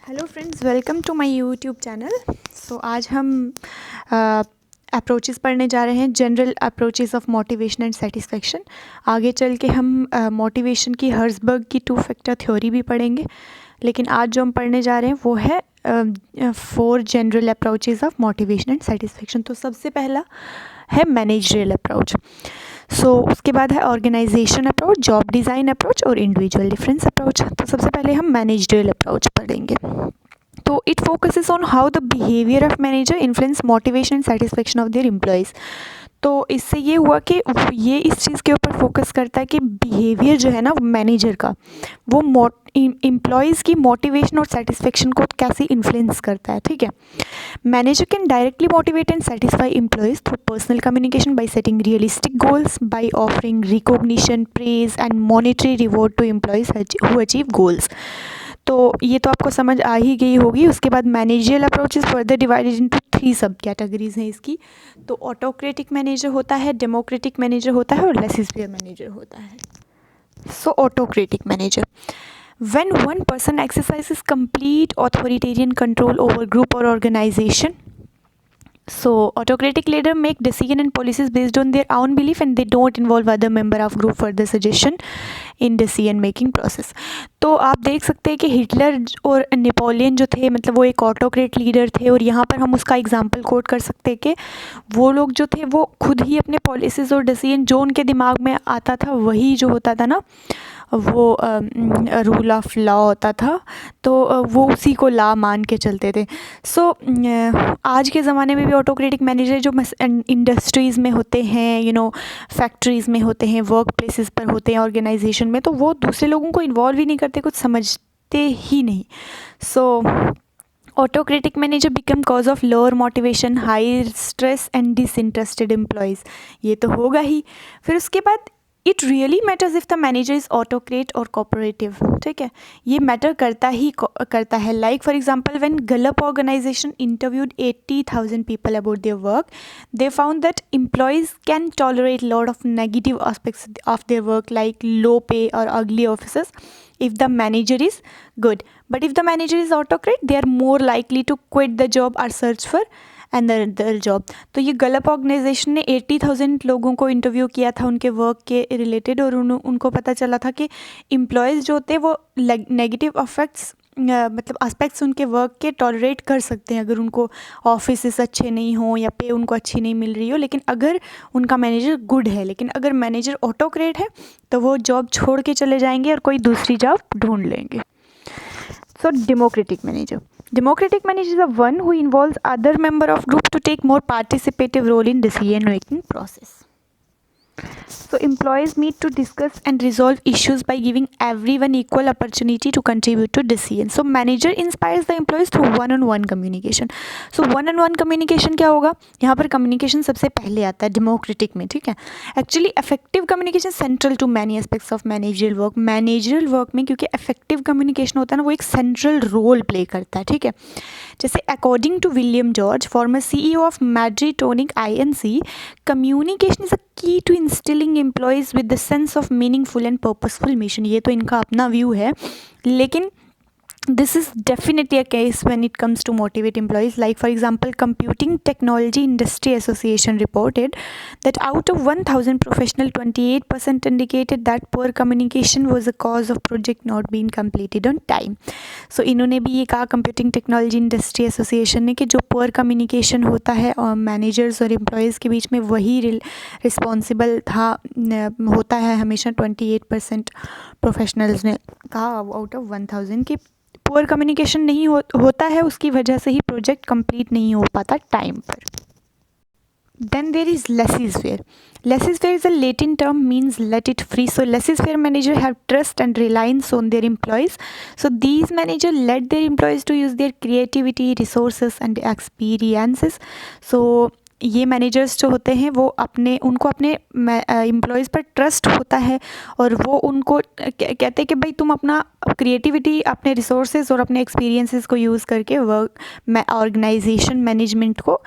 Hello friends, welcome to my YouTube channel. So आज हम approaches पढ़ने जा रहे हैं, general approaches of motivation and satisfaction. आगे चल के हम मोटिवेशन की हर्ज़बर्ग की 2 फैक्टर थ्योरी भी पढ़ेंगे, लेकिन आज जो हम पढ़ने जा रहे हैं वो है 4 general approaches of motivation and satisfaction. तो सबसे पहला है मैनेजरियल अप्रोच। उसके बाद है organisation approach, job design approach और इंडिविजुअल डिफरेंस अप्रोच। तो सबसे पहले हम मैनेजरियल अप्रोच पढ़ेंगे। तो it focuses on how the behaviour of manager influence motivation and satisfaction of their employees. तो इससे ये हुआ कि ये इस चीज़ के ऊपर फोकस करता है कि बिहेवियर जो है ना मैनेजर का, वो एम्प्लॉयज़ की मोटिवेशन और सेटिस्फेक्शन को कैसे इन्फ्लुएंस करता है। ठीक है, manager can directly motivate and satisfy employees through personal communication by setting realistic goals, by offering recognition, praise and monetary reward to employees who achieve goals. तो ये तो आपको समझ आ ही गई होगी। उसके बाद managerial approach is further divided into 3 सब कैटेगरीज हैं इसकी। तो ऑटोक्रेटिक मैनेजर होता है, डेमोक्रेटिक मैनेजर होता है और लेसिस्फेयर मैनेजर होता है। So autocratic manager, when one person exercises complete authoritarian control over group or organization. So autocratic leader make decision and policies based on their own belief and they don't involve other member of group for the suggestion in decision making process. तो आप देख सकते हैं कि Hitler और Napoleon जो थे, मतलब वो एक ऑटोक्रेट लीडर थे, और यहाँ पर हम उसका एग्जांपल कोट कर सकते हैं कि वो लोग जो थे वो खुद ही अपने पॉलिसीज़ और डिसीजन जो उनके दिमाग में आता था वही जो होता था ना, वो रूल ऑफ लॉ होता था, तो वो उसी को लॉ मान के चलते थे। आज के ज़माने में भी ऑटोक्रेटिक मैनेजर जो इंडस्ट्रीज़ में होते हैं, फैक्ट्रीज़ में होते हैं, वर्क प्लेसेस पर होते हैं, ऑर्गेनाइजेशन में, तो वो दूसरे लोगों को इन्वॉल्व ही नहीं करते, कुछ समझते ही नहीं। Autocratic manager become cause of lower motivation, high stress and disinterested employees. ये तो होगा ही। फिर उसके बाद it really matters if the manager is autocrat और कोऑपरेटिव। ठीक है, ये मैटर करता है। Like for example, when Gallup organisation interviewed 80,000 people about their work, they found that employees can tolerate lot of negative aspects of their work like low pay और ugly offices if the manager is good, but if the manager is autocrat, they are more likely to quit the job or search for another job. तो ये गलप organisation ने 80,000 लोगों को interview किया था उनके work के रिलेटेड, और उनको पता चला था कि एम्प्लॉयज़ जो होते हैं वो नेगेटिव इफेक्ट्स, मतलब एस्पेक्ट्स उनके वर्क के टॉलरेट कर सकते हैं अगर उनको ऑफिस अच्छे नहीं हो या पे उनको अच्छी नहीं मिल रही हो, लेकिन अगर उनका मैनेजर गुड है। लेकिन अगर मैनेजर ऑटोक्रेट है तो वो जॉब छोड़ के चले जाएंगे और कोई दूसरी जॉब ढूंढ लेंगे। So democratic manager is the one who involves other member of group to take more participative role in decision making process. So employees meet to discuss and resolve issues by giving everyone equal opportunity to contribute to decision. So manager inspires the employees through one-on-one communication. So one-on-one communication क्या होगा, यहाँ पर communication सबसे पहले आता है democratic में। ठीक है, actually effective communication central to many aspects of managerial work. Managerial work में क्योंकि effective communication होता है ना, वो एक central role play करता है। ठीक है, जैसे according to William George, former CEO of Medtronic Inc., communication is a key to instilling employees with the sense of meaningful and purposeful mission. ये तो इनका अपना व्यू है, लेकिन this is definitely a case when it comes to motivate employees. Like for example, Computing Technology Industry Association reported that out of 1,000 professionals, 28% indicated that poor communication was a cause of project not being completed on time. So इन्होंने भी ये कहा, Computing Technology Industry Association ने, कि जो poor communication होता है और managers और employees के बीच में, वही responsible होता है हमेशा। 28% प्रोफेशनल्स ने कहा आउट ऑफ 1,000 की पुअर कम्युनिकेशन नहीं होता है, उसकी वजह से ही प्रोजेक्ट कंप्लीट नहीं हो पाता टाइम पर। Then there is laissez-faire. Laissez-faire is a Latin term, means let it free. So laissez-faire manager have trust and reliance on their employees. So these managers let their employees to use their creativity, resources and experiences. So ये managers जो होते हैं वो उनको अपने employees पर trust होता है, और वो उनको कहते हैं कि भाई तुम अपना क्रिएटिविटी, अपने रिसोर्सेज और अपने एक्सपीरियंसेस को यूज़ करके वर्क ऑर्गेनाइजेशन मैनेजमेंट को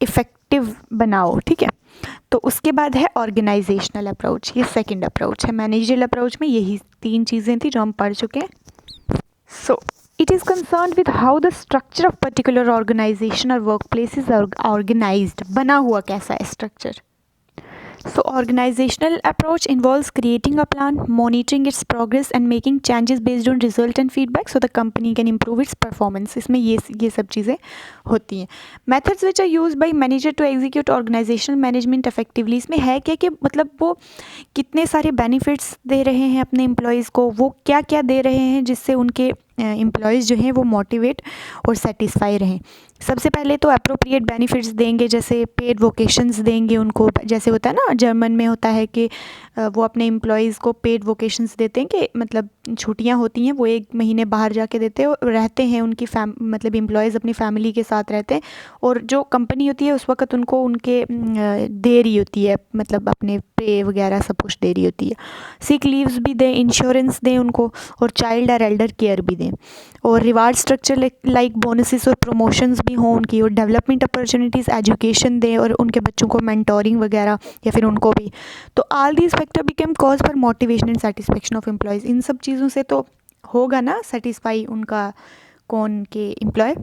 इफ़ेक्टिव बनाओ। ठीक है, तो उसके बाद है ऑर्गेनाइजेशनल अप्रोच। ये सेकंड अप्रोच है। मैनेजरियल अप्रोच में यही 3 चीज़ें थी जो हम पढ़ चुके हैं। it is concerned with how the structure of particular organization or workplace is organized. बना हुआ कैसा है structure. So organizational approach involves creating a plan, monitoring its progress and making changes based on result and feedback so the company can improve its performance. इसमें ये सब चीज़ें होती हैं. Methods which are used by manager to execute organizational management effectively. इसमें है क्या कि मतलब वो कितने सारे benefits दे रहे हैं अपने employees को, वो क्या क्या दे रहे हैं जिससे उनके एम्प्लॉयज़ जो हैं वो मोटिवेट और सेटिस्फाई रहें. सबसे पहले तो अप्रोप्रिएट बेनिफिट्स देंगे, जैसे पेड वोकेशंस देंगे उनको. जैसे होता है ना जर्मन में होता है कि वो अपने एम्प्लॉयज़ को पेड वोकेशंस देते हैं कि मतलब छुट्टियां होती हैं वो 1 महीने बाहर जाके देते हैं और रहते हैं उनकी मतलब एम्प्लॉयज़ अपनी फैमिली के साथ रहते हैं और जो कंपनी होती है उस वक्त उनको उनके दे रही होती है, मतलब अपने पे वगैरह सब कुछ दे रही होती है. सिक लीव्स भी दें, इंश्योरेंस दें उनको और चाइल्ड और एल्डर केयर भी दें और रिवार्ड स्ट्रक्चर लाइक बोनसेस और प्रमोशंस भी हों उनकी और डेवलपमेंट अपॉर्चुनिटीज़, एजुकेशन दें और उनके बच्चों को मेंटोरिंग वगैरह या फिर उनको भी. तो all these factor become cause for motivation and satisfaction of employees. इन सब चीज़ों से तो होगा ना सेटिस्फाई उनका कौन के employ.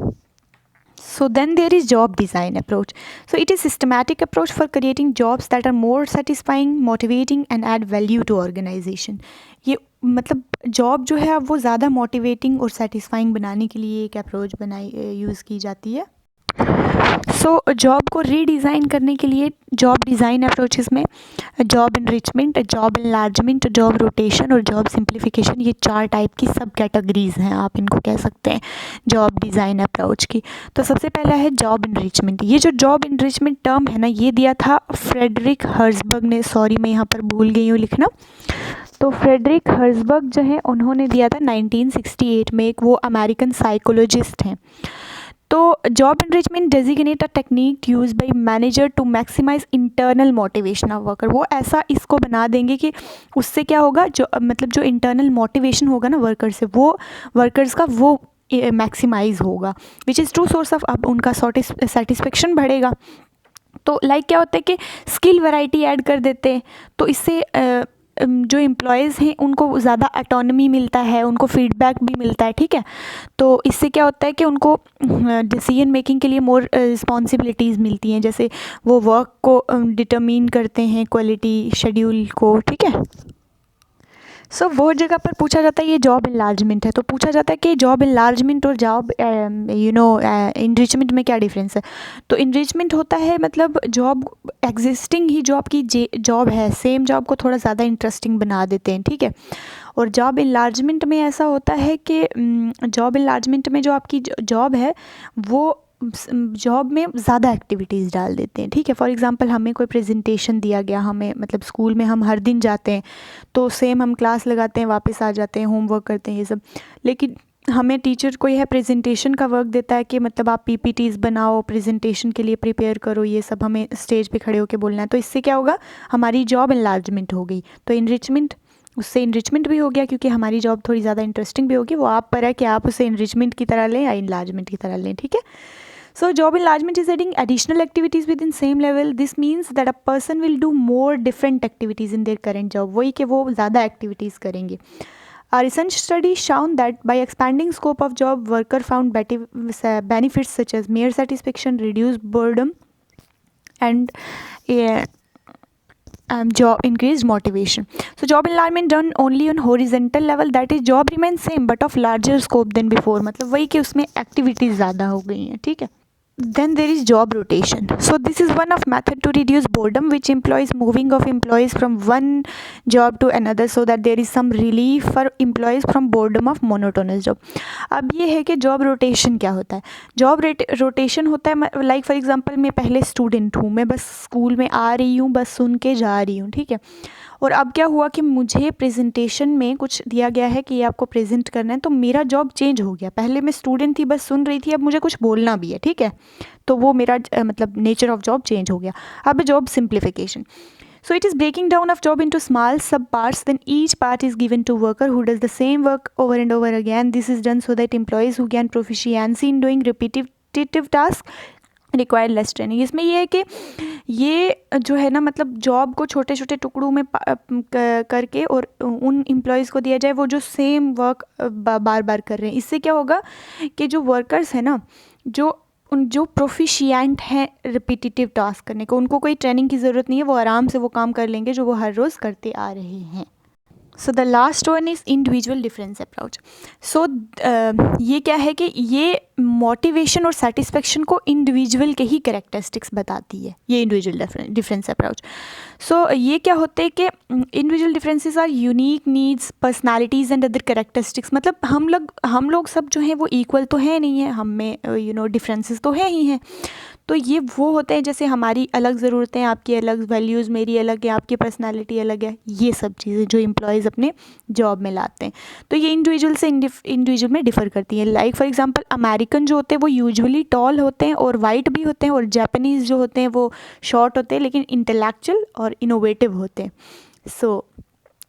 So then there is job design approach. So it is systematic approach for creating jobs that are more satisfying, motivating and add value to organization. ये मतलब जॉब जो है अब वो ज़्यादा मोटिवेटिंग और सेटिस्फाइंग बनाने के लिए एक अप्रोच यूज़ की जाती है. सो जॉब को रीडिज़ाइन करने के लिए जॉब डिज़ाइन अप्रोचेस में job enrichment, job enlargement, job rotation और जॉब सिंप्लीफिकेशन, ये 4 टाइप की सब कैटेगरीज़ हैं, आप इनको कह सकते हैं जॉब डिज़ाइन अप्रोच की. तो सबसे पहला है जॉब इनरिचमेंट. ये जो जॉब इनरिचमेंट टर्म है ना, ये दिया था फ्रेडरिक हर्जबर्ग ने. सॉरी मैं यहाँ पर भूल गई हूँ लिखना. तो फ्रेडरिक हर्जबर्ग जो है उन्होंने दिया था 1968 में. एक वो अमेरिकन साइकोलॉजिस्ट हैं. तो job enrichment designate a technique use by manager to maximise internal motivation of worker. वो ऐसा इसको बना देंगे कि उससे क्या होगा, जो मतलब जो इंटरनल मोटिवेशन होगा ना वर्कर से, वो वर्कर्स का वो मैक्सिमाइज होगा, which is true source of, अब उनका सेटिस्फेक्शन बढ़ेगा. तो लाइक क्या होता है कि स्किल वैरायटी ऐड कर देते हैं, तो इससे जो एम्प्लॉयज़ हैं उनको ज़्यादा ऑटोनमी मिलता है, उनको फीडबैक भी मिलता है. ठीक है, तो इससे क्या होता है कि उनको डिसीजन मेकिंग के लिए मोर रिस्पॉन्सिबिलिटीज़ मिलती हैं, जैसे वो वर्क को डिटरमिन करते हैं, क्वालिटी शेड्यूल को. ठीक है, सो वो जगह पर पूछा जाता है ये जॉब इनलार्जमेंट है. तो पूछा जाता है कि जॉब इनलार्जमेंट और जॉब इनरिचमेंट में क्या डिफरेंस है. तो इनरिचमेंट होता है मतलब जॉब एग्जिस्टिंग ही जॉब की जॉब है, सेम जॉब को थोड़ा ज़्यादा इंटरेस्टिंग बना देते हैं. ठीक है, और जॉब इनलार्जमेंट में ऐसा होता है कि जॉब इनलार्जमेंट में जो आपकी जॉब है वो जॉब में ज़्यादा एक्टिविटीज़ डाल देते हैं. ठीक है, फॉर एग्जांपल हमें कोई प्रेजेंटेशन दिया गया, हमें मतलब स्कूल में हम हर दिन जाते हैं तो सेम हम क्लास लगाते हैं, वापस आ जाते हैं, होमवर्क करते हैं ये सब. लेकिन हमें टीचर कोई है प्रेजेंटेशन का वर्क देता है कि मतलब आप पीपीटीज़ बनाओ, प्रेजेंटेशन के लिए प्रिपेयर करो, ये सब हमें स्टेज पे खड़े होकर बोलना है. तो इससे क्या होगा, हमारी जॉब इनलार्जमेंट हो गई. तो इनरिचमेंट, उससे इनरिचमेंट भी हो गया क्योंकि हमारी जॉब थोड़ी ज़्यादा इंटरेस्टिंग भी होगी. वो आप पर है कि आप उसे इनरिचमेंट की तरह लें या इनलार्जमेंट की तरह लें. ठीक है, so job enlargement is adding additional activities within same level. This means that a person will do more different activities in their current job. वही कि वो ज़्यादा activities करेंगे. A recent study shown that by expanding scope of job, worker found benefits such as mere satisfaction, reduced boredom, and job increased motivation. So job enlargement done only on horizontal level, that is job remains same but of larger scope than before. मतलब वही कि उसमें activities ज़्यादा हो गई हैं. ठीक है, then there is job rotation. So this is one of method to reduce boredom, which employs moving of employees from one job to another so that there is some relief for employees from boredom of monotonous job. अब ये है कि job rotation क्या होता है. Job rotation होता है like for example मैं पहले स्टूडेंट हूँ, मैं बस स्कूल में आ रही हूँ, बस सुन के जा रही हूँ. ठीक है, और अब क्या हुआ कि मुझे प्रेजेंटेशन में कुछ दिया गया है कि ये आपको प्रेजेंट करना है, तो मेरा जॉब चेंज हो गया. पहले मैं स्टूडेंट थी, बस सुन रही थी, अब मुझे कुछ बोलना भी है. ठीक है, तो वो मेरा मतलब नेचर ऑफ जॉब चेंज हो गया. अब job simplification. So it is breaking down of job into small sub parts, then each part is given to worker who does the same work over and over again. This is done so that employees who gain proficiency in doing repetitive tasks require less training. इसमें ये है कि ये जो है ना, मतलब job को छोटे छोटे टुकड़ों में करके और उन एम्प्लॉयज़ को दिया जाए वो जो सेम वर्क बार बार कर रहे हैं। इससे क्या होगा कि जो वर्कर्स हैं ना, जो प्रोफिशिएंट हैं रिपीटिटिव टास्क करने को, उनको कोई ट्रेनिंग की ज़रूरत नहीं है, वो आराम से वो काम कर लेंगे जो वो हर रोज़ करते आ रहे हैं। So the last one is individual difference approach. So ये क्या है कि ये मोटिवेशन और सेटिस्फेक्शन को इंडिविजुअल के ही कैरेक्टरिस्टिक्स बताती है, ये इंडिविजुअल डिफरेंस अप्रोच। सो ये क्या होते हैं कि individual differences are unique needs, personalities and other characteristics. मतलब हम लोग सब जो हैं वो इक्वल तो है नहीं है, हम में डिफरेंसेस तो है ही हैं। तो ये वो होते हैं जैसे हमारी अलग ज़रूरतें, आपकी अलग वैल्यूज़, मेरी अलग है, आपकी पर्सनालिटी अलग है, ये सब चीज़ें जो एम्प्लॉयज़ अपने जॉब में लाते हैं। तो ये इंडिविजुअल से इंडिविजुअल में डिफ़र करती हैं। लाइक फॉर एग्जांपल अमेरिकन जो होते हैं वो यूजुअली टॉल होते हैं और वाइट भी होते हैं, और जापानीज़ जो होते हैं वो शॉर्ट होते हैं लेकिन इंटेलेक्चुअल और इनोवेटिव होते हैं। सो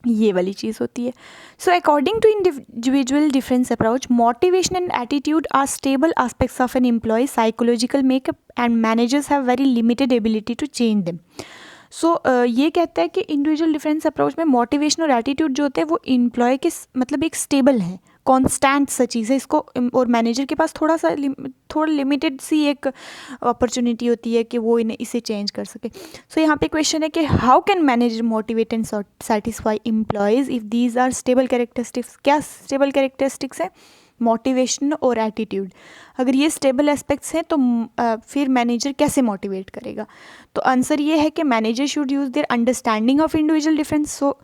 ये वाली चीज़ होती है। So according to individual difference approach, motivation and attitude are stable aspects of an employee psychological makeup and managers have very limited ability to change them. So ये कहता है कि इंडिविजुअल डिफरेंस अप्रोच में मोटिवेशन और attitude जो होते हैं वो एम्प्लॉय के मतलब एक स्टेबल है, कॉन्स्टेंट सा चीज़ है इसको, और मैनेजर के पास थोड़ा लिमिटेड सी एक अपॉर्चुनिटी होती है कि वो इसे चेंज कर सके। सो यहाँ पे क्वेश्चन है कि how can manager motivate and satisfy employees if these are stable characteristics. क्या स्टेबल कैरेक्टरिस्टिक्स है? मोटिवेशन और एटीट्यूड। अगर ये स्टेबल एस्पेक्ट्स हैं तो फिर मैनेजर कैसे मोटिवेट करेगा? तो आंसर ये है कि manager should use their understanding of individual difference. So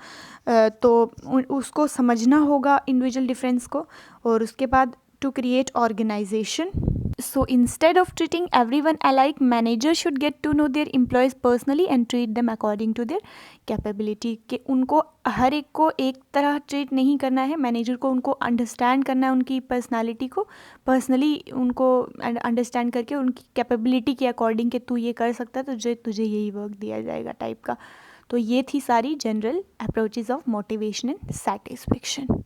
तो उसको समझना होगा इंडिविजुअल डिफरेंस को, और उसके बाद to create organisation. So instead of treating everyone alike, manager should get to know their employees personally and treat them according to their capability. कि उनको हर एक को एक तरह ट्रीट नहीं करना है, मैनेजर को उनको अंडरस्टैंड करना है, उनकी पर्सनालिटी को पर्सनली उनको अंडरस्टैंड करके उनकी कैपेबिलिटी के अकॉर्डिंग कि तू ये कर सकता है तो तुझे यही वर्क दिया जाएगा टाइप का। तो ये थी सारी general approaches of motivation and satisfaction.